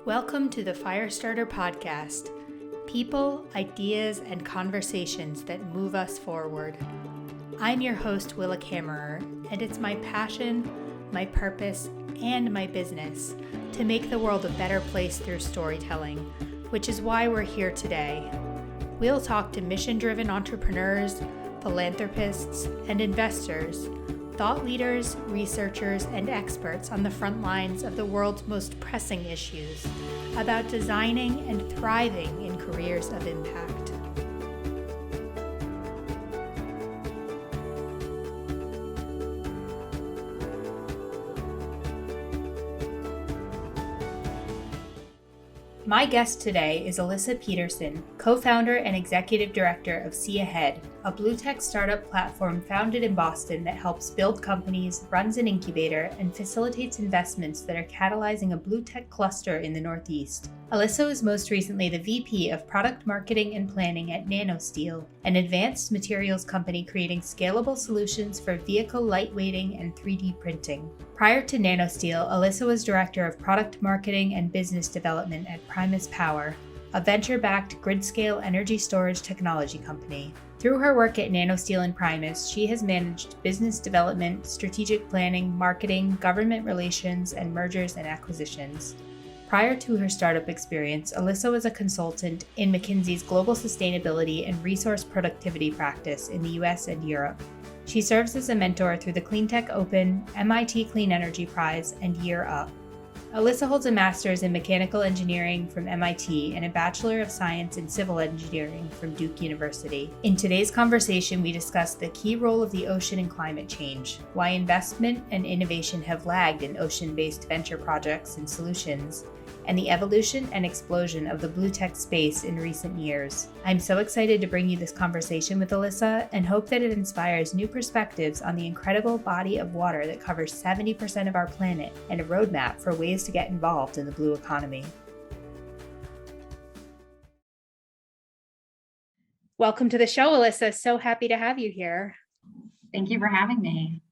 Welcome to the Firestarter podcast. People, ideas, and conversations that move us forward. I'm your host, Willa Kammerer, and it's my passion, my purpose, and my business to make the world a better place through storytelling, which is why we're here today. We'll talk to mission-driven entrepreneurs, philanthropists, and investors, thought leaders, researchers, and experts on the front lines of the world's most pressing issues about designing and thriving in careers of impact. My guest today is Alissa Peterson, co-founder and executive director of See Ahead, a blue tech startup platform founded in Boston that helps build companies, runs an incubator, and facilitates investments that are catalyzing a blue tech cluster in the Northeast. Alissa was most recently the VP of Product Marketing and Planning at NanoSteel, an advanced materials company creating scalable solutions for vehicle lightweighting and 3D printing. Prior to NanoSteel, Alissa was Director of Product Marketing and Business Development at Primus Power, a venture-backed grid-scale energy storage technology company. Through her work at NanoSteel and Primus, she has managed business development, strategic planning, marketing, government relations, and mergers and acquisitions. Prior to her startup experience, Alissa was a consultant in McKinsey's global sustainability and resource productivity practice in the US and Europe. She serves as a mentor through the Cleantech Open, MIT Clean Energy Prize, and Year Up. Alissa holds a master's in mechanical engineering from MIT and a Bachelor of Science in civil engineering from Duke University. In today's conversation, we discuss the key role of the ocean in climate change, why investment and innovation have lagged in ocean-based venture projects and solutions, and the evolution and explosion of the blue tech space in recent years. I'm so excited to bring you this conversation with Alissa and hope that it inspires new perspectives on the incredible body of water that covers 70% of our planet and a roadmap for ways to get involved in the blue economy. Welcome to the show, Alissa. So happy to have you here. Thank you for having me.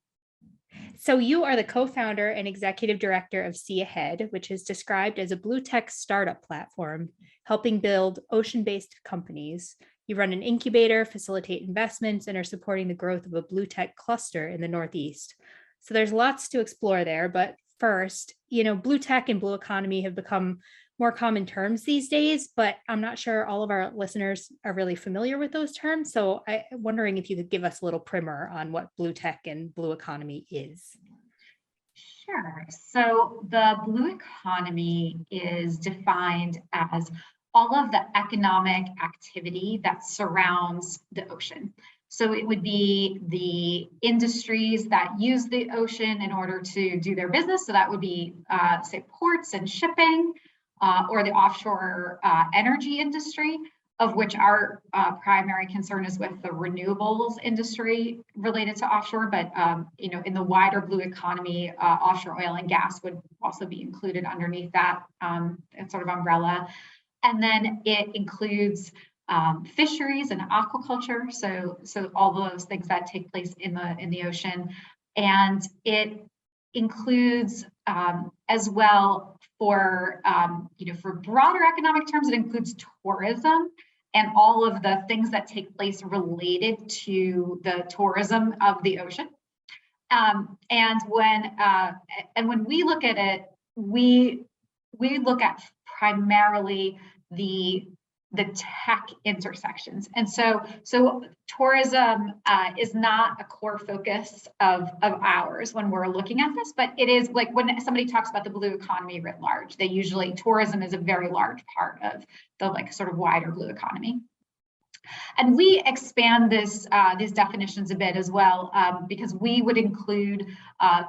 So you are the co-founder and executive director of See Ahead, which is described as a blue tech startup platform helping build ocean-based companies. You run an incubator, facilitate investments, and are supporting the growth of a blue tech cluster in the Northeast. So there's lots to explore there. But first, blue tech and blue economy have become more common terms these days, but I'm not sure all of our listeners are really familiar with those terms. So I'm wondering if you could give us a little primer on what blue tech and blue economy is. Sure. So the blue economy is defined as all of the economic activity that surrounds the ocean. So it would be the industries that use the ocean in order to do their business. So that would be, say, ports and shipping, or the offshore energy industry, of which our primary concern is with the renewables industry related to offshore. But in the wider blue economy, offshore oil and gas would also be included underneath that sort of umbrella. And then it includes fisheries and aquaculture, so all those things that take place in the ocean, and it includes as well for broader economic terms, it includes tourism and all of the things that take place related to the tourism of the ocean. And when we look at it, we look at primarily the tech intersections. And so tourism is not a core focus of ours when we're looking at this, but it is like when somebody talks about the blue economy writ large, tourism is a very large part of the sort of wider blue economy. And we expand these definitions a bit as well, because we would include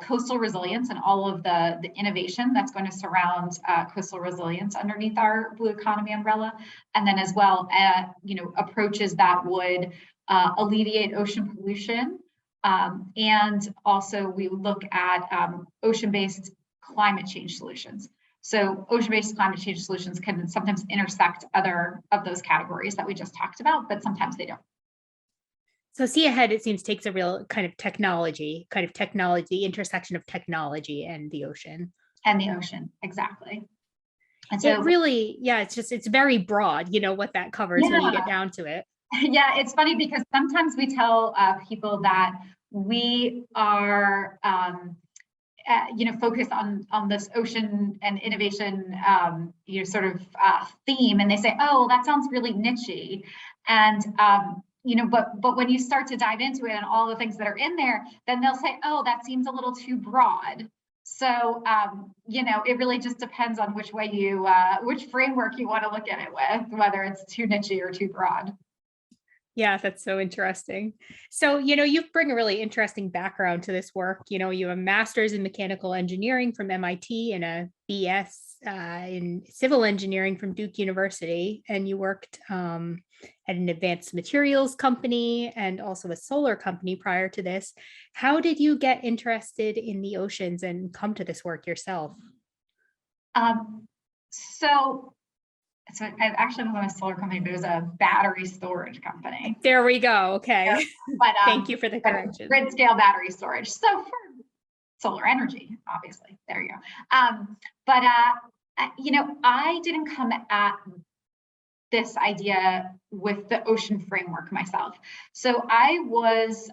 coastal resilience and all of the innovation that's going to surround coastal resilience underneath our blue economy umbrella, and then as well, approaches that would alleviate ocean pollution, and also we look at ocean-based climate change solutions. So ocean-based climate change solutions can sometimes intersect other of those categories that we just talked about, but sometimes they don't. So See Ahead, it seems, takes a real kind of technology, the intersection of technology and the ocean. And the ocean, exactly. And It so, really, yeah, it's very broad, what that covers when you get yeah, down to it. yeah, it's funny because sometimes we tell people that we are, focused on this ocean and innovation, sort of theme, and they say, "Oh, well, that sounds really nichey," and but when you start to dive into it and all the things that are in there, then they'll say, "Oh, that seems a little too broad." So, it really just depends on which way which framework you want to look at it with, whether it's too nichey or too broad. Yeah, that's so interesting. So, you bring a really interesting background to this work. You have a master's in mechanical engineering from MIT and a BS in civil engineering from Duke University. And you worked at an advanced materials company and also a solar company prior to this. How did you get interested in the oceans and come to this work yourself? Um, so So I actually was on a solar company, but it was a battery storage company. There we go. Yeah. Okay. But Thank you for the correction. grid scale battery storage. So for solar energy, obviously, there you go. But I didn't come at this idea with the ocean framework myself. So I was,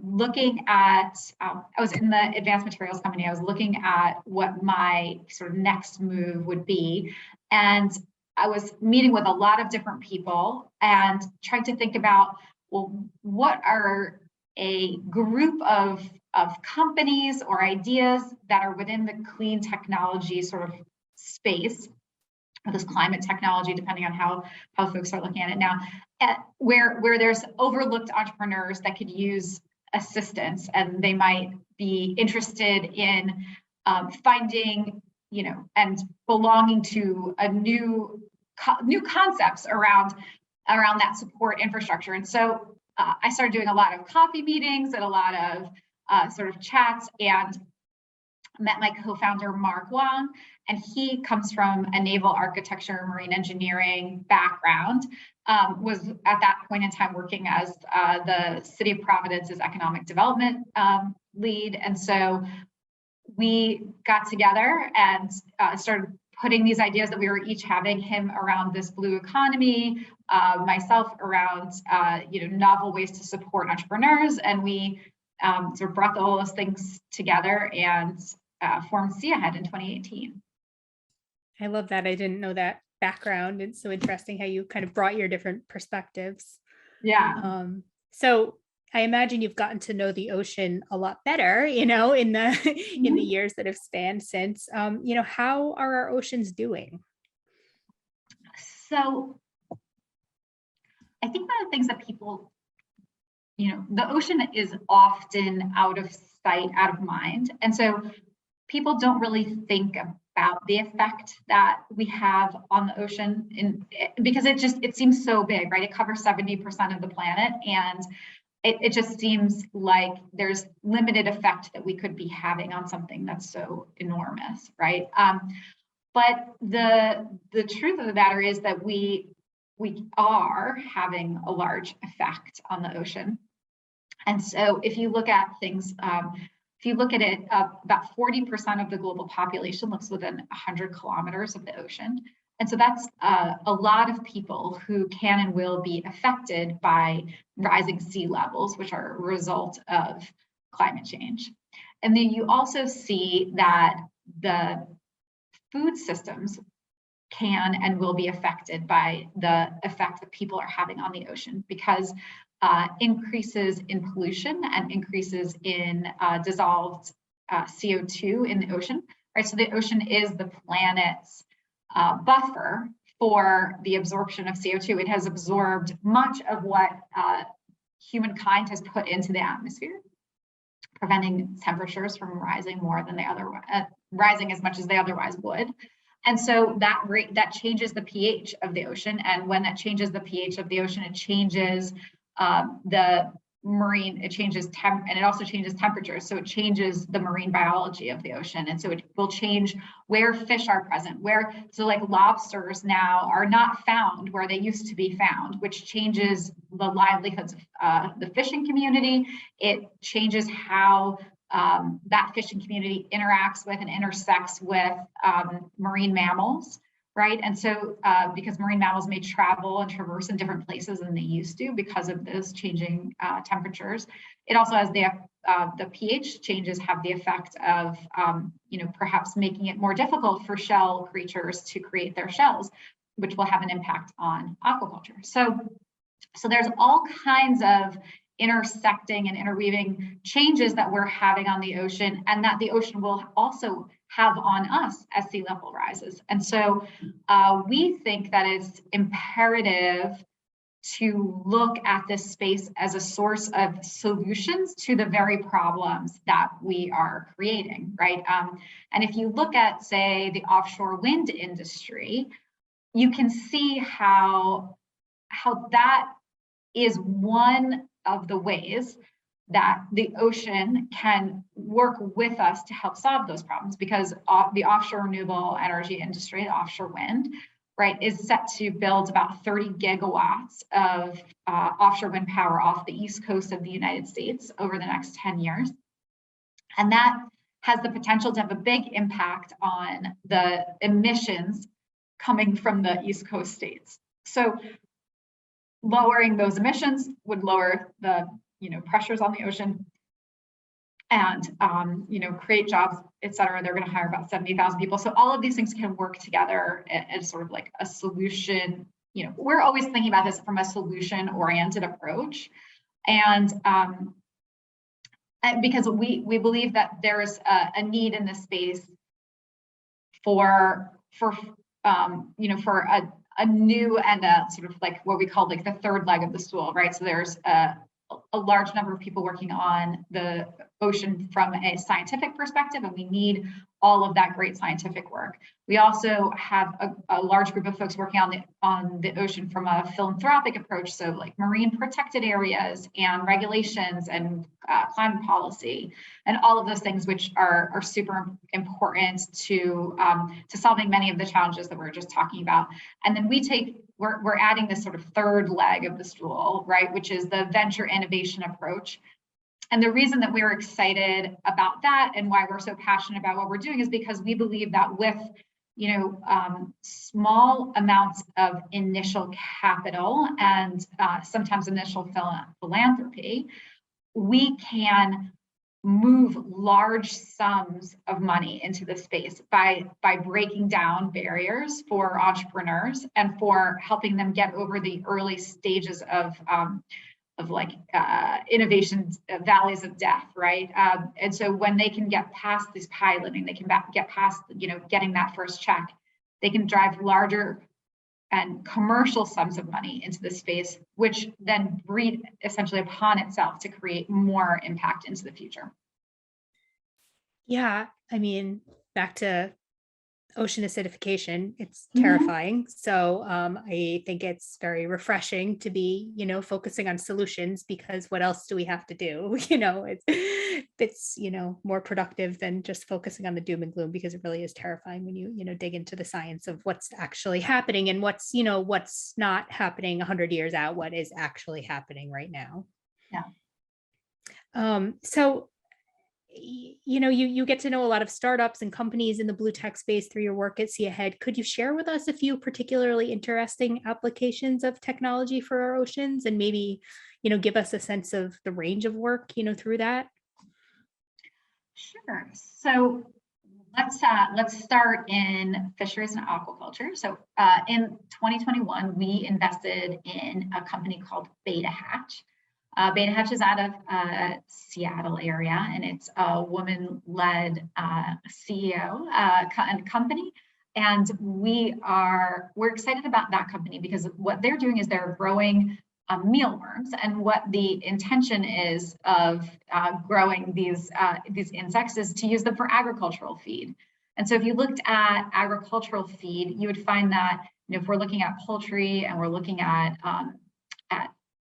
looking at, I was in the advanced materials company. I was looking at what my sort of next move would be. And I was meeting with a lot of different people and trying to think about, well, what are a group of companies or ideas that are within the clean technology sort of space, this climate technology, depending on how folks are looking at it now, where there's overlooked entrepreneurs that could use assistance, and they might be interested in finding, and belonging to a new concepts around that support infrastructure. And so I started doing a lot of coffee meetings and a lot of sort of chats, and met my co-founder, Mark Wong, and he comes from a naval architecture, marine engineering background, was at that point in time working as the City of Providence's economic development lead. And so we got together and started putting these ideas that we were each having, him around this blue economy, myself around novel ways to support entrepreneurs, and we sort of brought all those things together and formed See Ahead in 2018. I love that. I didn't know that background. It's so interesting how you kind of brought your different perspectives. Yeah. So I imagine you've gotten to know the ocean a lot better, in the in the years that have spanned since. How are our oceans doing? So I think one of the things that people, the ocean is often out of sight, out of mind. And so people don't really think about the effect that we have on the ocean because it seems so big, right? It covers 70% of the planet, and it just seems like there's limited effect that we could be having on something that's so enormous, right? But the truth of the matter is that we are having a large effect on the ocean. And so if you look at things, if you look at it, about 40% of the global population lives within 100 kilometers of the ocean. And so that's a lot of people who can and will be affected by rising sea levels, which are a result of climate change. And then you also see that the food systems can and will be affected by the effect that people are having on the ocean, because increases in pollution and increases in dissolved CO2 in the ocean, right? So the ocean is the planet's buffer for the absorption of CO2. It has absorbed much of what humankind has put into the atmosphere, preventing temperatures from rising more than rising as much as they otherwise would. And so that changes the pH of the ocean. And when that changes the pH of the ocean, it changes the marine, it changes and it also changes temperature. So it changes the marine biology of the ocean. And so it will change where fish are present, so like lobsters now are not found where they used to be found, which changes the livelihoods of the fishing community. It changes how that fishing community interacts with and intersects with marine mammals, right? And so because marine mammals may travel and traverse in different places than they used to because of those changing temperatures, it also has the pH changes have the effect of, perhaps making it more difficult for shell creatures to create their shells, which will have an impact on aquaculture. So there's all kinds of intersecting and interweaving changes that we're having on the ocean, and that the ocean will also have on us as sea level rises. And so we think that it's imperative to look at this space as a source of solutions to the very problems that we are creating, right? And if you look at, say, the offshore wind industry, you can see how that is one of the ways that the ocean can work with us to help solve those problems, because the offshore renewable energy industry, the offshore wind, right, is set to build about 30 gigawatts of offshore wind power off the east coast of the United States over the next 10 years. And that has the potential to have a big impact on the emissions coming from the East Coast states. So lowering those emissions would lower the pressures on the ocean and create jobs, et cetera. They're going to hire about 70,000 people. So all of these things can work together as sort of like a solution. We're always thinking about this from a solution-oriented approach, and because we believe that there is a need in this space for a new and a sort of like what we call like the third leg of the stool, right? So there's a large number of people working on the ocean from a scientific perspective, and we need all of that great scientific work. We also have a large group of folks working on the ocean from a philanthropic approach, so like marine protected areas and regulations and climate policy and all of those things, which are super important to solving many of the challenges that we're just talking about. And then we're adding this sort of third leg of the stool, right, which is the venture innovation approach. And the reason that we're excited about that and why we're so passionate about what we're doing is because we believe that with small amounts of initial capital and sometimes initial philanthropy, we can move large sums of money into the space by breaking down barriers for entrepreneurs and for helping them get over the early stages of innovation valleys of death, right? And so when they can get past this piloting, they can get past, getting that first check, they can drive larger and commercial sums of money into the space, which then breed essentially upon itself to create more impact into the future. Yeah, I mean, back to ocean acidification, it's terrifying. So I think it's very refreshing to be, focusing on solutions, because what else do we have to do? It's more productive than just focusing on the doom and gloom, because it really is terrifying when you dig into the science of what's actually happening and what's not happening 100 years out, what is actually happening right now. Yeah. So you get to know a lot of startups and companies in the blue tech space through your work at See Ahead. Could you share with us a few particularly interesting applications of technology for our oceans, and maybe, give us a sense of the range of work, through that? Sure. So let's start in fisheries and aquaculture. So in 2021, we invested in a company called Beta Hatch. Beta Hatch is out of Seattle area, and it's a woman-led CEO and company. And we're excited about that company because what they're doing is they're growing mealworms, and what the intention is of growing these insects is to use them for agricultural feed. And so if you looked at agricultural feed, you would find that if we're looking at poultry and we're looking at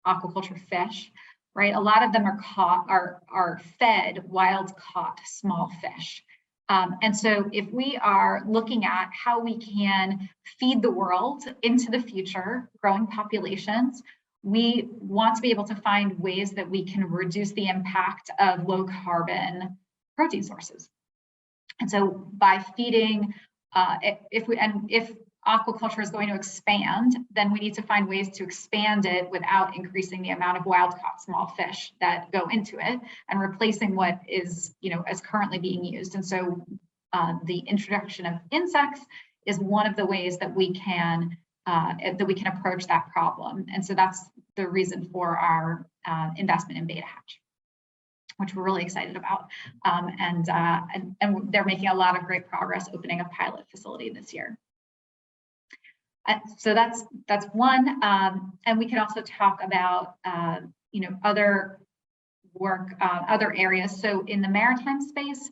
aquaculture fish, right? A lot of them are fed wild caught small fish. And so if we are looking at how we can feed the world into the future, growing populations, we want to be able to find ways that we can reduce the impact of low carbon protein sources. And so by feeding, if aquaculture is going to expand, then we need to find ways to expand it without increasing the amount of wild-caught small fish that go into it and replacing what is, as currently being used. And so the introduction of insects is one of the ways that we can approach that problem. And so that's the reason for our investment in Beta Hatch, which we're really excited about. And they're making a lot of great progress opening a pilot facility this year. So that's one. And we can also talk about other work, other areas. So in the maritime space,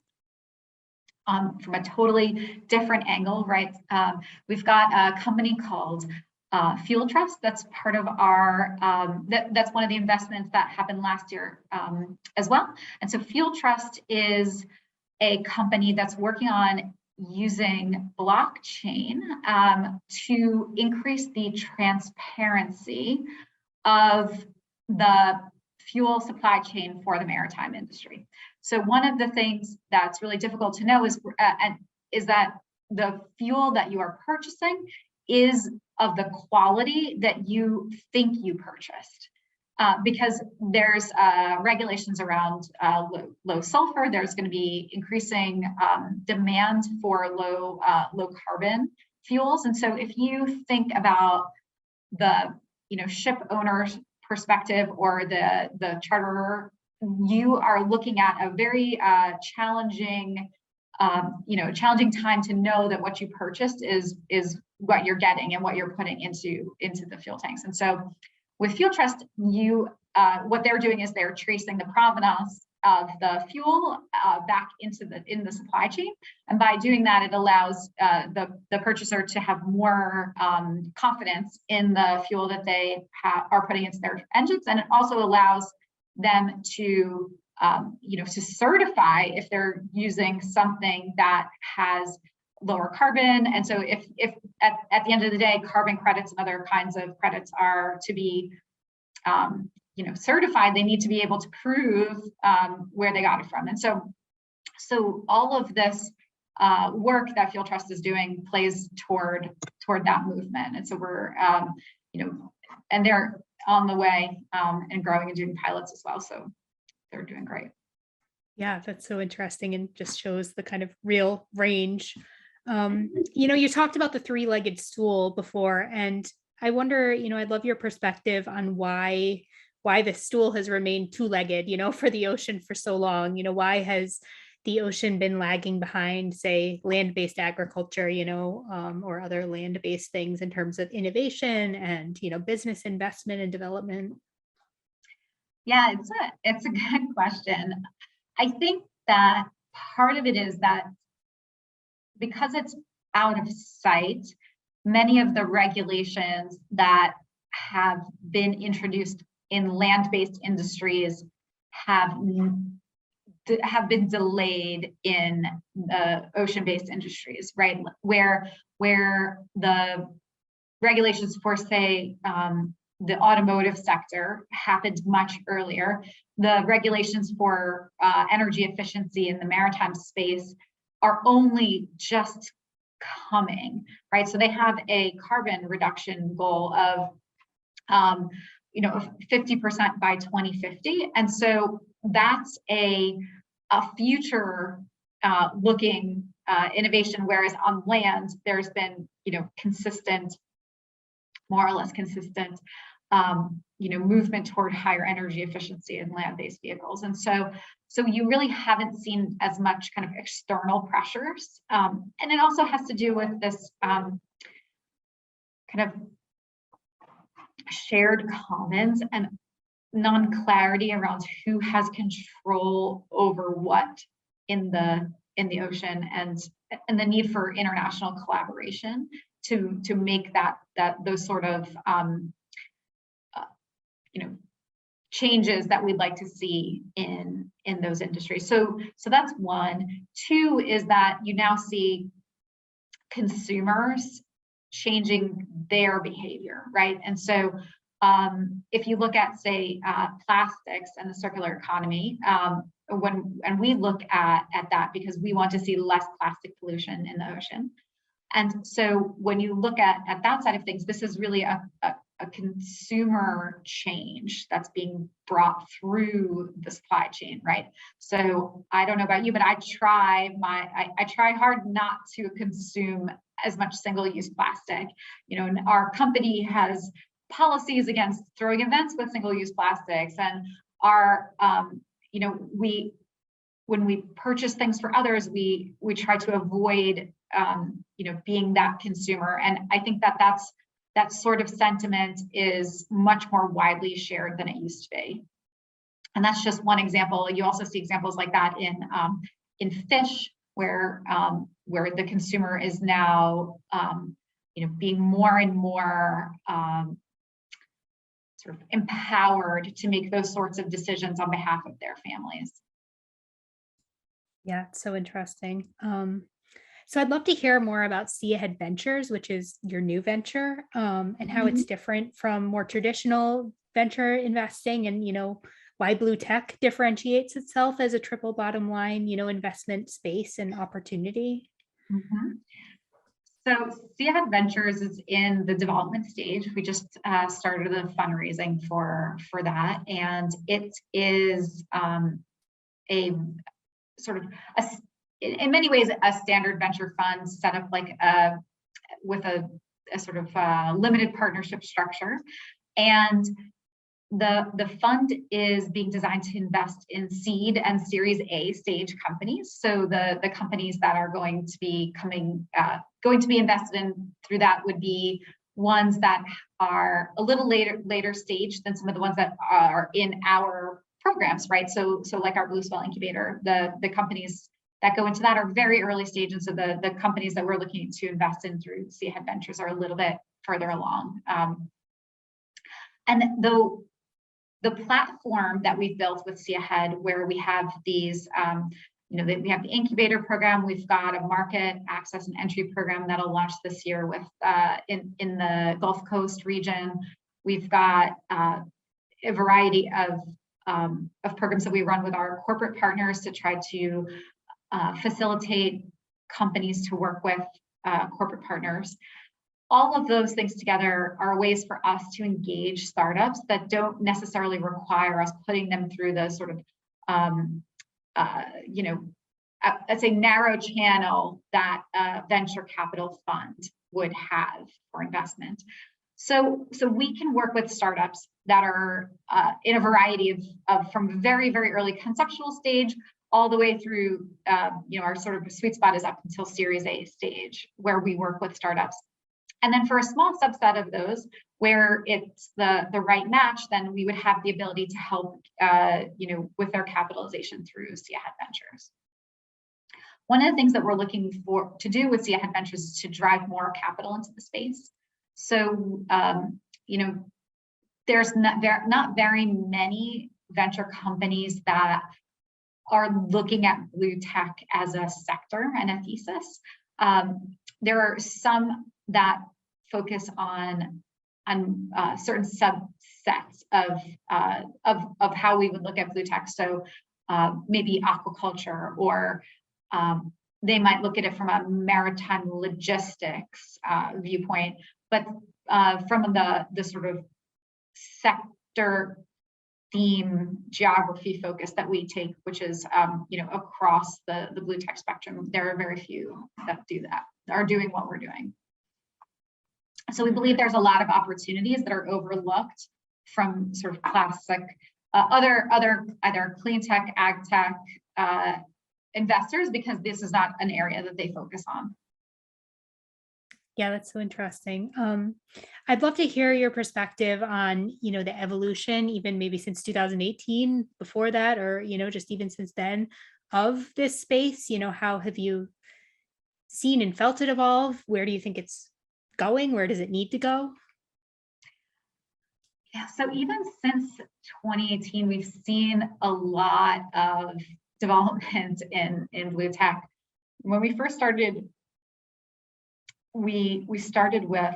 from a totally different angle, right? We've got a company called Fuel Trust. That's part of our, that's one of the investments that happened last year as well. And so Fuel Trust is a company that's working on using blockchain to increase the transparency of the fuel supply chain for the maritime industry. So one of the things that's really difficult to know is that the fuel that you are purchasing is of the quality that you think you purchased. Because there's regulations around low sulfur. There's going to be increasing demand for low carbon fuels. And so if you think about the ship owner's perspective or the charterer, you are looking at a very challenging time to know that what you purchased is what you're getting and what you're putting into the fuel tanks. And so with Fuel Trust, what they're doing is they're tracing the provenance of the fuel back in the supply chain, and by doing that, it allows the purchaser to have more confidence in the fuel that they are putting into their engines, and it also allows them to to certify if they're using something that has lower carbon. And so if at the end of the day, carbon credits and other kinds of credits are to be certified, they need to be able to prove where they got it from. And so all of this work that Fuel Trust is doing plays toward that movement. And so we're and they're on the way and growing and doing pilots as well. So they're doing great. Yeah, that's so interesting and just shows the kind of real range. You talked about the three-legged stool before, and I wonder, I'd love your perspective on why this stool has remained two-legged, for the ocean for so long. Why has the ocean been lagging behind, say, land-based agriculture, or other land-based things in terms of innovation and, business investment and development? Yeah, it's a good question. I think that part of it is that because it's out of sight, many of the regulations that have been introduced in land-based industries have been delayed in the ocean-based industries, right? Where the regulations for, say, the automotive sector happened much earlier. The regulations for energy efficiency in the maritime space are only just coming, right? So they have a carbon reduction goal of 50% by 2050. And so that's a future looking innovation, whereas on land, there's been, consistent, more or less consistent, movement toward higher energy efficiency in land-based vehicles. And so you really haven't seen as much kind of external pressures. And it also has to do with this kind of shared commons and non-clarity around who has control over what in the ocean, and the need for international collaboration to make those sort of changes that we'd like to see in those industries. So that's one. Two is that you now see consumers changing their behavior, right? And so If you look at, say, plastics and the circular economy, and we look at that because we want to see less plastic pollution in the ocean. And so when you look at that side of things, this is really a consumer change that's being brought through the supply chain, right? So I don't know about you, but I try hard not to consume as much single-use plastic. And our company has policies against throwing events with single-use plastics, and our when we purchase things for others, we try to avoid being that consumer. And I think that sort of sentiment is much more widely shared than it used to be. And that's just one example. You also see examples like that in fish, where the consumer is now being more and more sort of empowered to make those sorts of decisions on behalf of their families. Yeah, it's so interesting. So I'd love to hear more about Sea Ahead Ventures, which is your new venture, and how it's different from more traditional venture investing, and why Blue Tech differentiates itself as a triple bottom line, investment space and opportunity. So Sea Ahead Ventures is in the development stage. We just started the fundraising for that, and it is a sort of in many ways a standard venture fund set up like with a sort of limited partnership structure. And the fund is being designed to invest in seed and Series A stage companies. So the companies that are going to be invested in through that would be ones that are a little later stage than some of the ones that are in our programs, right? So like our Blue Swell incubator, the companies that go into that are very early stages. So the companies that we're looking to invest in through Sea Ahead Ventures are a little bit further along. And the platform that we've built with Sea Ahead, where we have these, we have the incubator program, we've got a market access and entry program that'll launch this year with in the Gulf Coast region. We've got a variety of programs that we run with our corporate partners to try to facilitate companies to work with corporate partners. All of those things together are ways for us to engage startups that don't necessarily require us putting them through the sort of, I'd say narrow channel that a venture capital fund would have for investment. So we can work with startups that are in a variety of from very, very early conceptual stage all the way through, our sort of sweet spot is up until Series A stage, where we work with startups. And then for a small subset of those where it's the right match, then we would have the ability to help, with their capitalization through Sea Ahead Ventures. One of the things that we're looking to do with Sea Ahead Ventures is to drive more capital into the space. So, there's not very many venture companies that are looking at blue tech as a sector and a thesis. There are some that focus on certain subsets of how we would look at blue tech. So maybe aquaculture, or they might look at it from a maritime logistics viewpoint, but from the sort of sector theme geography focus that we take, which is across the blue tech spectrum, there are very few that are doing what we're doing. So we believe there's a lot of opportunities that are overlooked from sort of classic other either clean tech, ag tech investors, because this is not an area that they focus on. Yeah, that's so interesting. I'd love to hear your perspective on, the evolution, even maybe since 2018, before that, or, just even since then, of this space. How have you seen and felt it evolve? Where do you think it's going? Where does it need to go? Yeah, so even since 2018, we've seen a lot of development in blue tech. When we first started, we started with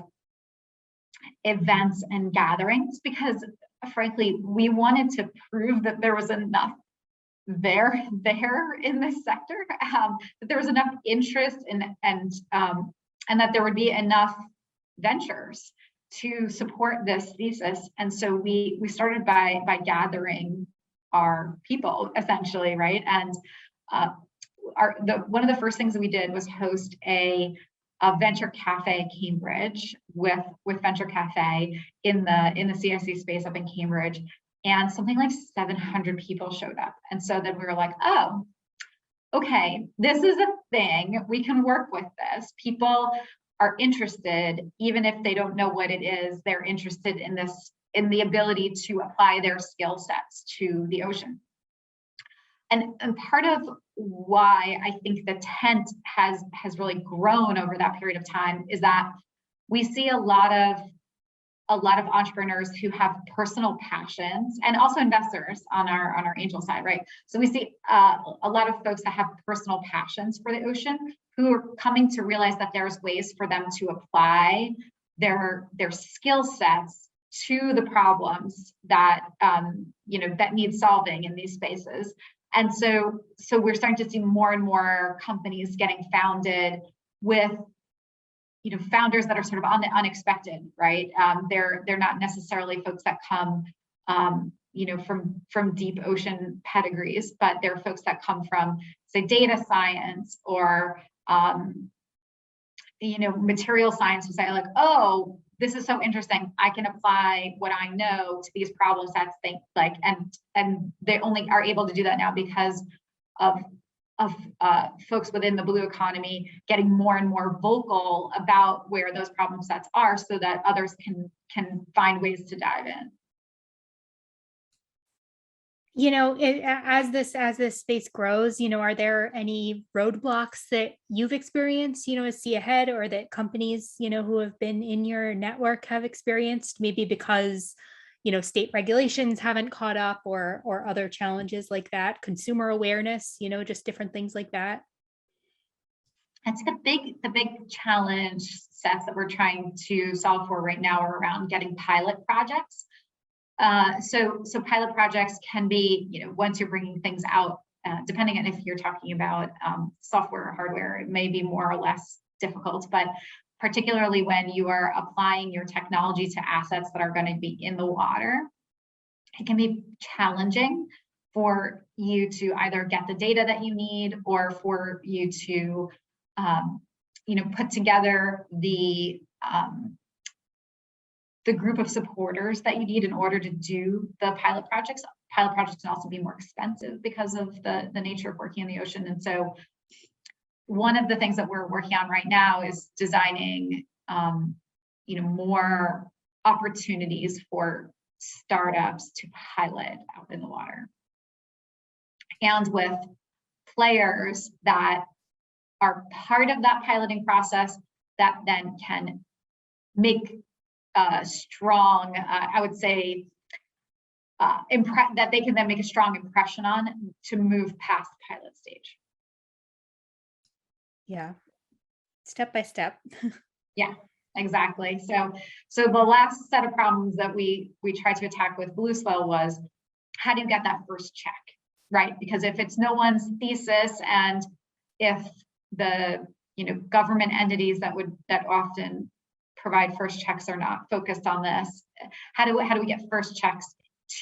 events and gatherings, because frankly, we wanted to prove that there was enough there in this sector, that there was enough interest and that there would be enough ventures to support this thesis. And so we started by gathering our people, essentially, right? And one of the first things that we did was host a venture cafe Cambridge with Venture Cafe in the CIC space up in Cambridge, and something like 700 people showed up. And so then we were like, oh, okay, this is a thing. We can work with this. People are interested, even if they don't know what it is. They're interested in this, in the ability to apply their skill sets to the ocean. And part of why I think the tent has really grown over that period of time is that we see a lot of entrepreneurs who have personal passions, and also investors on our angel side, right? So we see a lot of folks that have personal passions for the ocean who are coming to realize that there's ways for them to apply their skill sets to the problems that that need solving in these spaces. And so we're starting to see more and more companies getting founded with founders that are sort of on the unexpected, right? They're not necessarily folks that come from deep ocean pedigrees, but they're folks that come from, say, data science or material science, who say like, oh, this is so interesting, I can apply what I know to these problems. That's and they only are able to do that now because of folks within the blue economy getting more and more vocal about where those problem sets are, so that others can find ways to dive in. As this space grows, are there any roadblocks that you've experienced, as See Ahead, or that companies, who have been in your network have experienced, maybe because, state regulations haven't caught up, or other challenges like that, consumer awareness, just different things like that? That's the big challenge sets that we're trying to solve for right now are around getting pilot projects. So pilot projects can be, once you're bringing things out, depending on if you're talking about software or hardware, it may be more or less difficult, but particularly when you are applying your technology to assets that are going to be in the water, it can be challenging for you to either get the data that you need, or for you to put together the group of supporters that you need in order to do the pilot projects. Pilot projects can also be more expensive because of the nature of working in the ocean. And so one of the things that we're working on right now is designing more opportunities for startups to pilot out in the water, and with players that are part of that piloting process that then can make strong, I would say, that they can then make a strong impression on to move past the pilot stage. Yeah, step by step. Yeah, exactly. So the last set of problems that we tried to attack with Blueswell was, how do you get that first check, right? Because if it's no one's thesis, and if the government entities that often provide first checks are not focused on this, how do we get first checks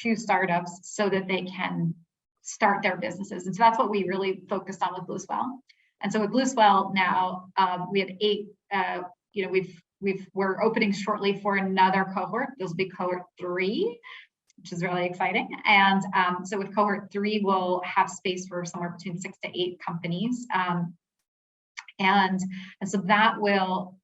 to startups so that they can start their businesses? And so that's what we really focused on with Blueswell. And so with Blueswell now, we have 8. We're opening shortly for another cohort. This will be cohort 3, which is really exciting. And so with cohort 3, we'll have space for somewhere between 6 to 8 companies, and so that will.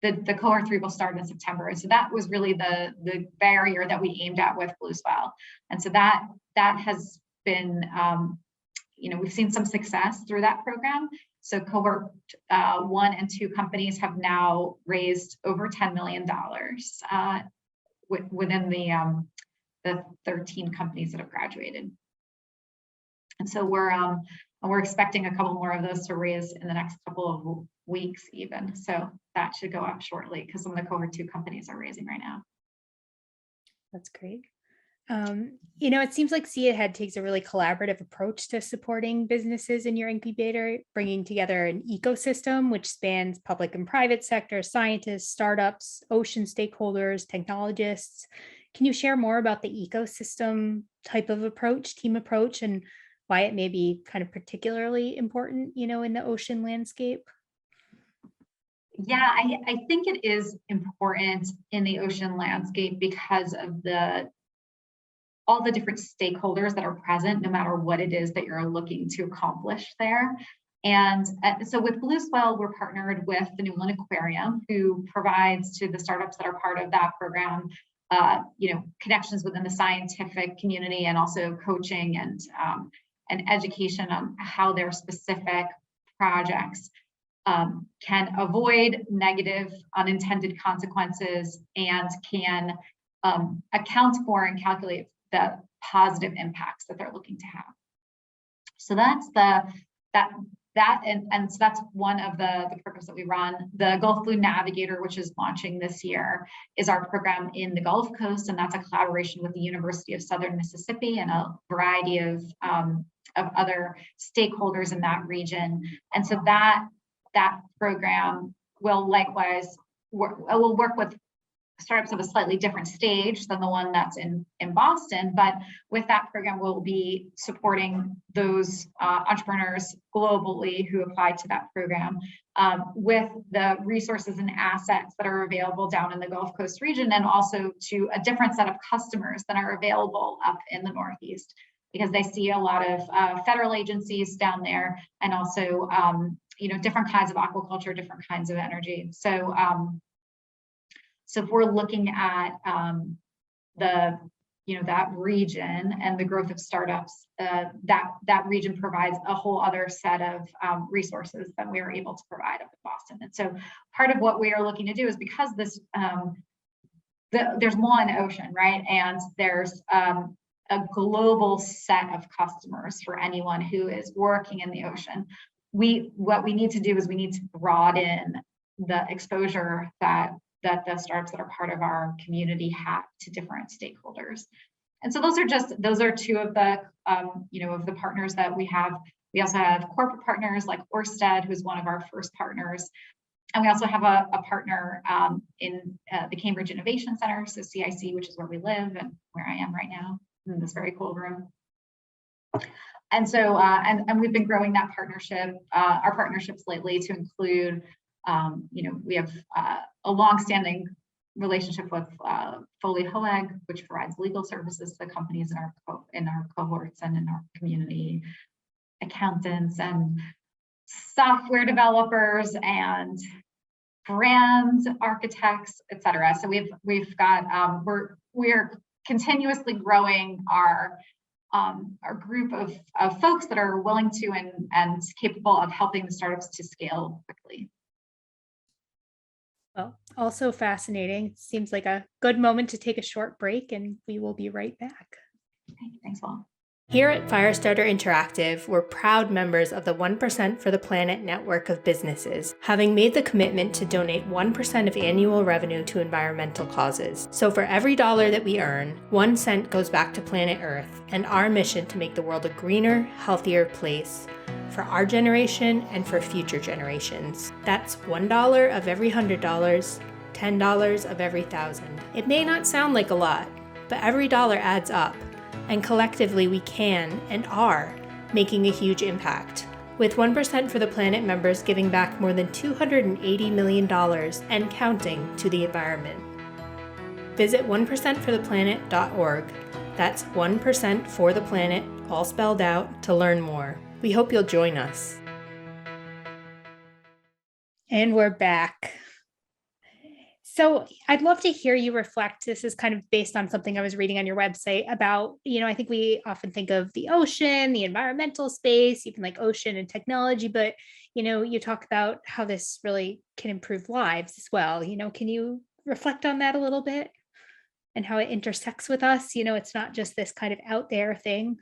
The cohort 3 will start in September. And so that was really the barrier that we aimed at with Blueswell. And so that has been, we've seen some success through that program. So cohort 1 and 2 companies have now raised over $10 million within the 13 companies that have graduated. And so we're expecting a couple more of those to raise in the next couple weeks even. So that should go up shortly because some of the cohort 2 companies are raising right now. That's great. It seems like See Ahead takes a really collaborative approach to supporting businesses in your incubator, bringing together an ecosystem which spans public and private sector, scientists, startups, ocean stakeholders, technologists. Can you share more about the ecosystem type of approach, team approach, and why it may be kind of particularly important, in the ocean landscape? Yeah, I think it is important in the ocean landscape because of all the different stakeholders that are present, no matter what it is that you're looking to accomplish there. And so with Blue Swell, we're partnered with the Newland Aquarium, who provides to the startups that are part of that program, connections within the scientific community, and also coaching and education on how their specific projects can avoid negative unintended consequences and can account for and calculate the positive impacts that they're looking to have. So that's so that's one of the programs that we run. The Gulf Blue Navigator, which is launching this year, is our program in the Gulf Coast, and that's a collaboration with the University of Southern Mississippi and a variety of other stakeholders in that region. And so that program will likewise work with startups of a slightly different stage than the one that's in Boston, but with that program, we'll be supporting those entrepreneurs globally who apply to that program with the resources and assets that are available down in the Gulf Coast region, and also to a different set of customers that are available up in the Northeast, because they see a lot of federal agencies down there, and also different kinds of aquaculture, different kinds of energy. So if we're looking at that region and the growth of startups, that region provides a whole other set of resources that we are able to provide up in Boston. And so part of what we are looking to do is, because this there's one ocean, right? And there's a global set of customers for anyone who is working in the ocean. What we need to do is we need to broaden the exposure that the startups that are part of our community have to different stakeholders. And so those are two of the of the partners that we have. We also have corporate partners like Ørsted, who's one of our first partners. And we also have a partner in the Cambridge Innovation Center, so CIC, which is where we live and where I am right now in this very cool room. And so and we've been growing that partnership, our partnerships lately, to include we have a longstanding relationship with Foley Hoeg, which provides legal services to the companies in our cohorts and in our community, accountants and software developers and brand architects, et cetera. So we've got we're continuously growing our group of folks that are willing to and capable of helping the startups to scale quickly. Well, also fascinating. Seems like a good moment to take a short break, and we will be right back. Okay, thanks, Paul. Here at Firestarter Interactive, we're proud members of the 1% for the Planet network of businesses, having made the commitment to donate 1% of annual revenue to environmental causes. So for every dollar that we earn, 1 cent goes back to planet Earth and our mission to make the world a greener, healthier place for our generation and for future generations. That's $1 of every $100, $10 of every 1,000. It may not sound like a lot, but every dollar adds up. And collectively, we can and are making a huge impact, with 1% for the Planet members giving back more than $280 million and counting to the environment. Visit 1%fortheplanet.org. That's 1% for the planet, all spelled out, to learn more. We hope you'll join us. And we're back. So I'd love to hear you reflect. This is kind of based on something I was reading on your website about, I think we often think of the ocean, the environmental space, even like ocean and technology, but, you talk about how this really can improve lives as well. Can you reflect on that a little bit and how it intersects with us? It's not just this kind of out there thing.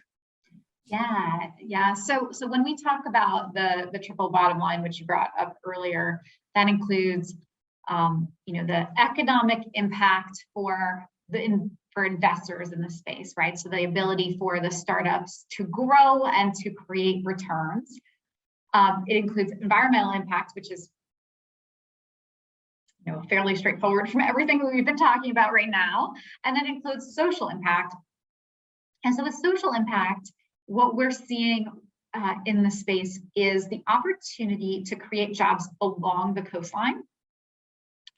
Yeah. So when we talk about the triple bottom line, which you brought up earlier, that includes the economic impact for for investors in the space, right? So the ability for the startups to grow and to create returns. It includes environmental impact, which is fairly straightforward from everything that we've been talking about right now, and then includes social impact. And so with social impact, what we're seeing in the space is the opportunity to create jobs along the coastline,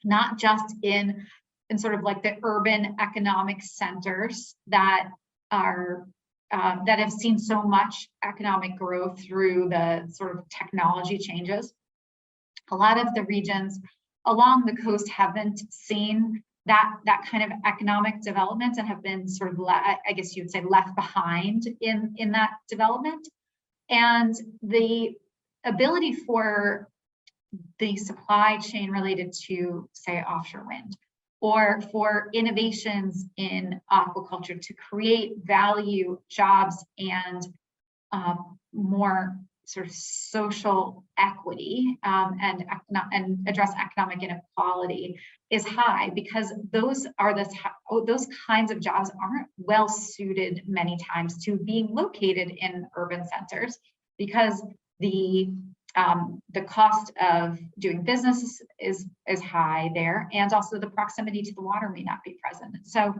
not just in sort of like the urban economic centers that are that have seen so much economic growth through the sort of technology changes. A lot of the regions along the coast haven't seen that kind of economic development and have been sort of, I guess you would say, left behind in that development. And the ability for the supply chain related to, say, offshore wind, or for innovations in aquaculture to create value, jobs, and more sort of social equity and address economic inequality is high, because those kinds of jobs aren't well suited many times to being located in urban centers, because the cost of doing business is high there, and also the proximity to the water may not be present. So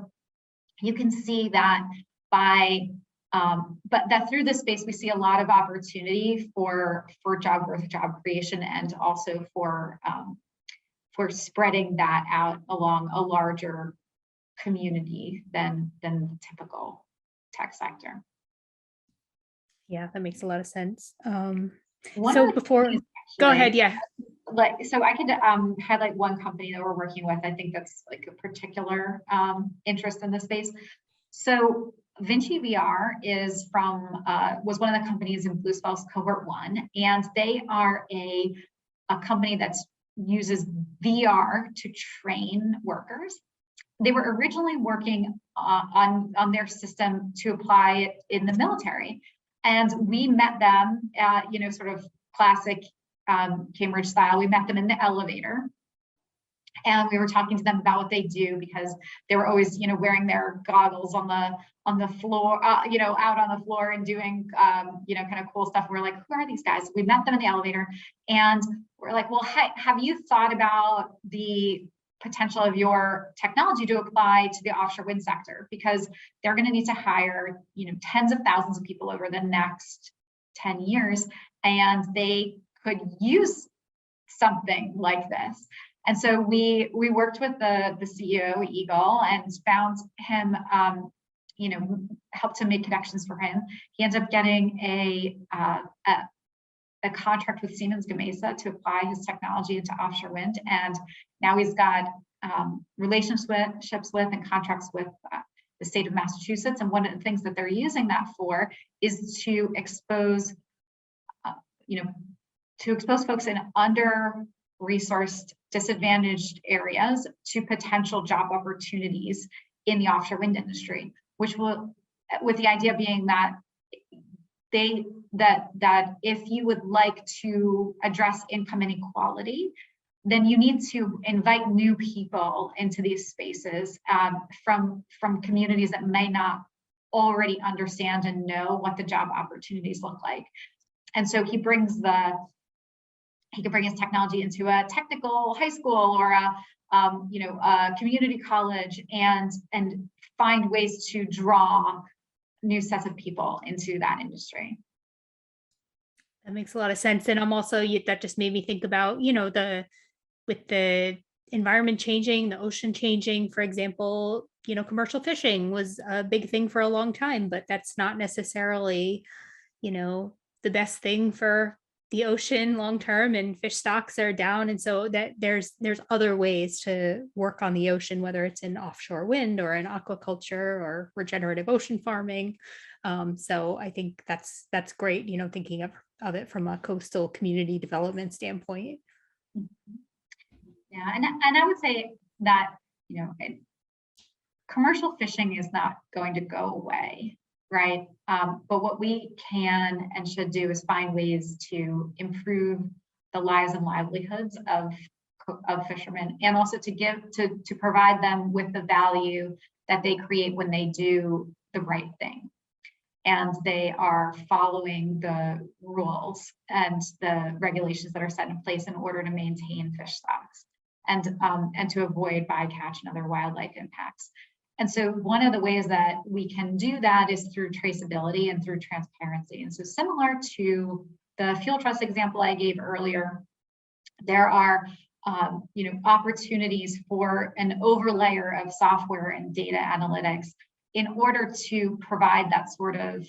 you can see that but that through this space, we see a lot of opportunity for job growth, job creation, and also for spreading that out along a larger community than the typical tech sector. Yeah, that makes a lot of sense. So before, go ahead. Yeah. So I could highlight one company that we're working with. I think that's like a particular interest in this space. So Vinci VR was one of the companies in Blue Spell's cohort 1, and they are a company that uses VR to train workers. They were originally working on their system to apply it in the military, and we met them, sort of classic Cambridge style. We met them in the elevator. And we were talking to them about what they do, because they were always, wearing their goggles on the floor, out on the floor and doing, kind of cool stuff. We're like, who are these guys? We met them in the elevator, and we're like, well, have you thought about the potential of your technology to apply to the offshore wind sector? Because they're going to need to hire, tens of thousands of people over the next 10 years, and they could use something like this. And so we worked with the CEO, Eagle, and found him, helped to make connections for him. He ended up getting a contract with Siemens Gamesa to apply his technology into offshore wind. And now he's got relationships with and contracts with the state of Massachusetts. And one of the things that they're using that for is to expose, folks in under-resourced, disadvantaged areas to potential job opportunities in the offshore wind industry, which will, with the idea being that that if you would like to address income inequality, then you need to invite new people into these spaces from communities that may not already understand and know what the job opportunities look like. And so he can bring his technology into a technical high school or a community college and find ways to draw new sets of people into that industry. That makes a lot of sense. And I'm also, that just made me think about, with the environment changing, the ocean changing, for example, commercial fishing was a big thing for a long time, but that's not necessarily, the best thing for the ocean long term, and fish stocks are down. And so that there's other ways to work on the ocean, whether it's in offshore wind or in aquaculture or regenerative ocean farming. So I think that's great, thinking of it from a coastal community development standpoint. Yeah, and I would say that, commercial fishing is not going to go away. right? But what we can and should do is find ways to improve the lives and livelihoods of fishermen, and also to provide them with the value that they create when they do the right thing and they are following the rules and the regulations that are set in place in order to maintain fish stocks and to avoid bycatch and other wildlife impacts. And so one of the ways that we can do that is through traceability and through transparency. And so similar to the fuel trust example I gave earlier, there are opportunities for an overlayer of software and data analytics in order to provide that sort of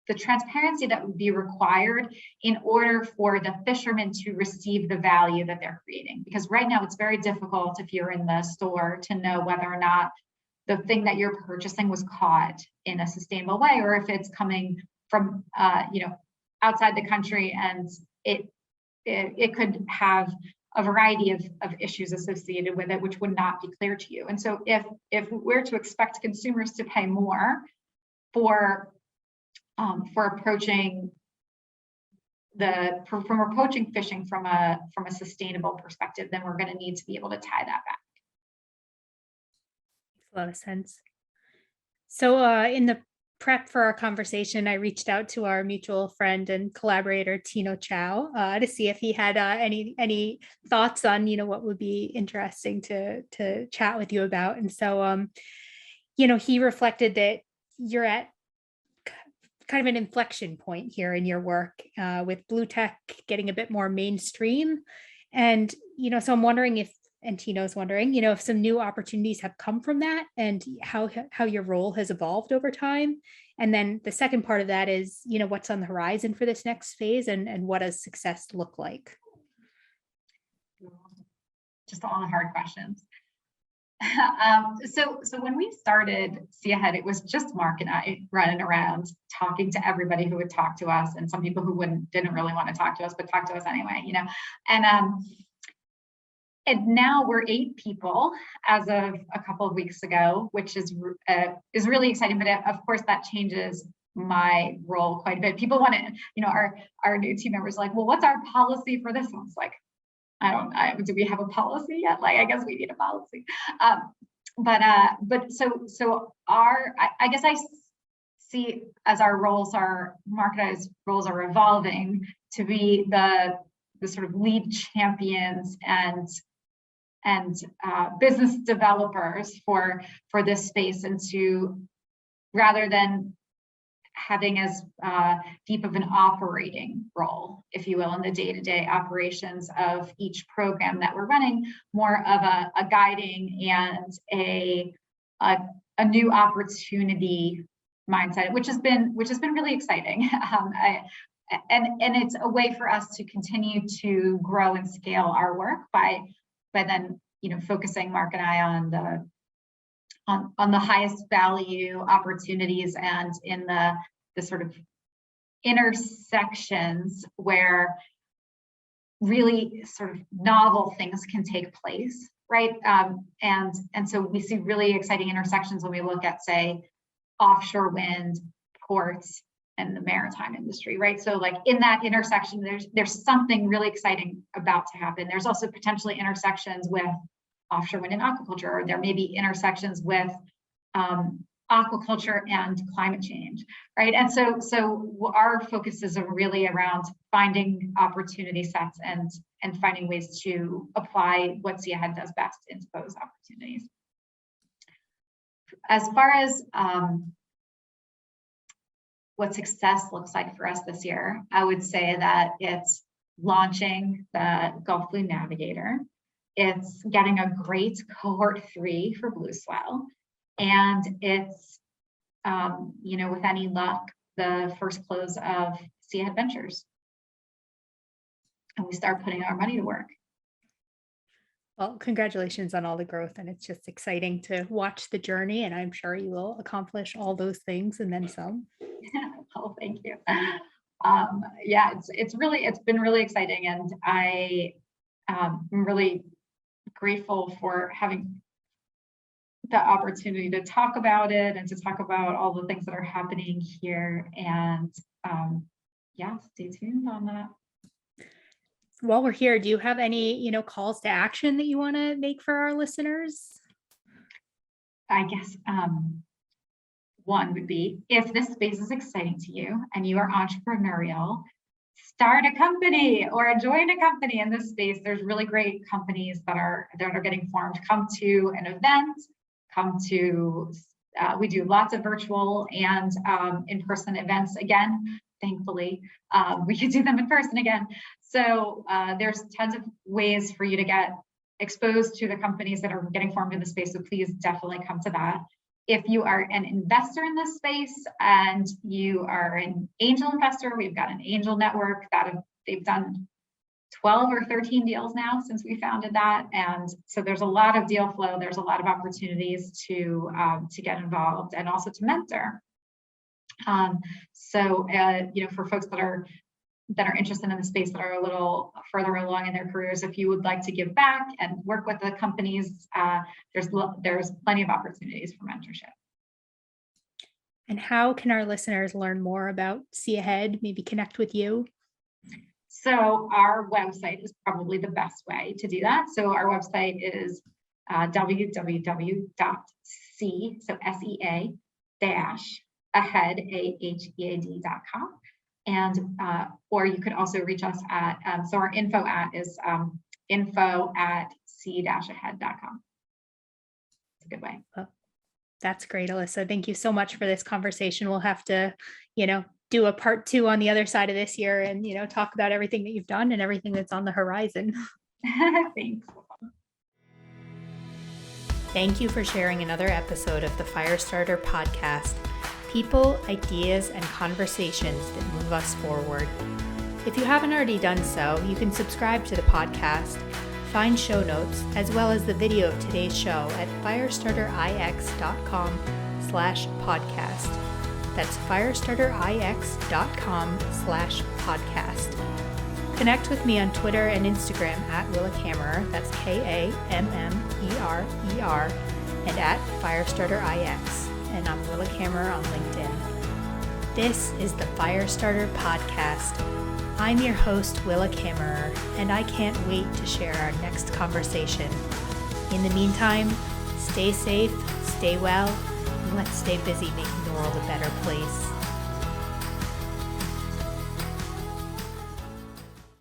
the transparency that would be required in order for the fishermen to receive the value that they're creating. Because right now it's very difficult if you're in the store to know whether or not the thing that you're purchasing was caught in a sustainable way, or if it's coming from outside the country, and it could have a variety of issues associated with it, which would not be clear to you. And so if we're to expect consumers to pay more for approaching fishing from a sustainable perspective, then we're going to need to be able to tie that back. Makes a lot of sense. So in the prep for our conversation, I reached out to our mutual friend and collaborator Tino Chow to see if he had any thoughts on what would be interesting to chat with you about. And so he reflected that you're at kind of an inflection point here in your work with blue tech getting a bit more mainstream. And so I'm wondering if, and Tino's wondering, if some new opportunities have come from that and how your role has evolved over time. And then the second part of that is, what's on the horizon for this next phase and what does success look like? Just all the hard questions. So when we started See Ahead, it was just Mark and I running around talking to everybody who would talk to us, and some people who didn't really want to talk to us, but talk to us anyway, And now we're 8 people as of a couple of weeks ago, which is really exciting. But of course, that changes my role quite a bit. People want to, our new team members are like, well, what's our policy for this? And I was like, do we have a policy yet? Like, I guess we need a policy. But so I guess I see as Mark and I's roles are evolving to be the sort of lead champions and business developers for this space, and to, rather than having as deep of an operating role, if you will, in the day-to-day operations of each program that we're running, more of a guiding and a new opportunity mindset, which has been really exciting. And it's a way for us to continue to grow and scale our work by then focusing Mark and I on the highest value opportunities and in the sort of intersections where really sort of novel things can take place, right? And so we see really exciting intersections when we look at, say, offshore wind, ports, and the maritime industry, right? So like in that intersection, there's something really exciting about to happen. There's also potentially intersections with offshore wind and aquaculture, or there may be intersections with aquaculture and climate change, right? And so our focuses are really around finding opportunity sets and finding ways to apply what See Ahead does best into those opportunities. As far as what success looks like for us this year, I would say that it's launching the Gulf Blue Navigator. It's getting a great cohort 3 for Blue Swell. And it's, with any luck, the first close of See Ahead Ventures. And we start putting our money to work. Well, congratulations on all the growth, and it's just exciting to watch the journey, and I'm sure you will accomplish all those things and then some. Oh, thank you. It's been really exciting, and I'm really grateful for having the opportunity to talk about it and to talk about all the things that are happening here. And yeah, stay tuned on that. While we're here, do you have any, calls to action that you want to make for our listeners? I guess one would be, if this space is exciting to you and you are entrepreneurial, start a company or join a company in this space. There's really great companies that are getting formed. Come to an event, we do lots of virtual and in-person events again. Thankfully, we can do them in person again. So there's tons of ways for you to get exposed to the companies that are getting formed in the space. So please definitely come to that. If you are an investor in this space and you are an angel investor, we've got an angel network that they've done 12 or 13 deals now since we founded that. And so there's a lot of deal flow. There's a lot of opportunities to get involved and also to mentor. For folks that are interested in the space, that are a little further along in their careers, if you would like to give back and work with the companies, there's plenty of opportunities for mentorship. And how can our listeners learn more about See Ahead, maybe connect with you? So our website is probably the best way to do that. So our website is www.sea, so SEA -ahead.com. And or you could also reach us at so our info is info@sea-ahead.com. It's a good way. Well, that's great, Alissa. Thank you so much for this conversation. We'll have to, do a part 2 on the other side of this year and, talk about everything that you've done and everything that's on the horizon. Thanks. Thank you for sharing another episode of the Firestarter podcast. People, ideas, and conversations that move us forward. If you haven't already done so, you can subscribe to the podcast, find show notes, as well as the video of today's show at firestarterix.com/podcast. That's firestarterix.com/podcast. Connect with me on Twitter and Instagram at WillaKammerer, that's KAMMERER, and at Firestarterix. And I'm Willa Kammerer on LinkedIn. This is the Firestarter podcast. I'm your host, Willa Kammerer, and I can't wait to share our next conversation. In the meantime, stay safe, stay well, and let's stay busy making the world a better place.